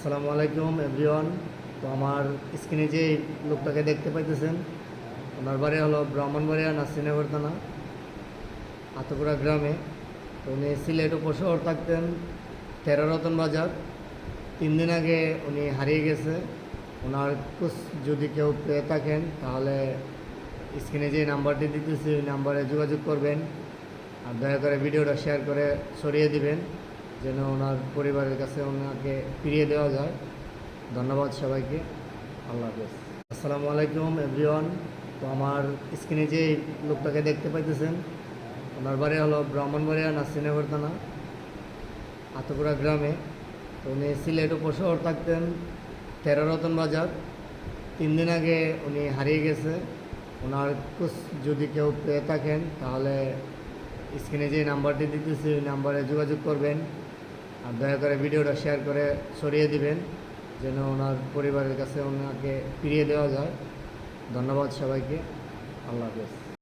আসসালামু আলাইকুম এভরিওয়ান। তো আমার স্ক্রিনে যে লোকটাকে দেখতে পাইতেছেন, ওনার বাড়ি হলো ব্রাহ্মণবাড়িয়া নাসিরনগর থানা আতপুরা গ্রামে। তো উনি সিলেট উপশহর থাকতেন 13 রতন বাজার। 3 দিন আগে উনি হারিয়ে গেছে। ওনার খোঁজ যদি কেউ পেয়ে থাকেন তাহলে স্ক্রিনে যে নাম্বারটি দিতেছি ওই নাম্বারে যোগাযোগ করবেন, আর দয়া করে ভিডিওটা শেয়ার করে ছড়িয়ে দিবেন যেন ওনার পরিবারের কাছে ওনাকে ফিরিয়ে দেওয়া যায়। ধন্যবাদ সবাইকে। আল্লাহ হাফেজ। আসসালামু আলাইকুম এভরিওয়ান। তো আমার স্ক্রিনে যে লোকটাকে দেখতে পাইতেছেন, ওনার বাড়ি হলো ব্রাহ্মণবাড়িয়া নাসিরনগর থানা আতপুরা গ্রামে। তো উনি সিলেট উপশহর থাকতেন 13 রতন বাজার। 3 দিন আগে উনি হারিয়ে গেছে। ওনার খোঁজ যদি কেউ পেয়ে থাকেন তাহলে স্ক্রিনে যে নাম্বারটি দিতেছি ওই নাম্বারে যোগাযোগ করবেন, আর দয়া করে ভিডিওটা শেয়ার করে ছড়িয়ে দিবেন যেন ওনার পরিবারের কাছে ওনাকে ফিরিয়ে দেওয়া যায়। ধন্যবাদ সবাইকে। আল্লাহ হাফেজ।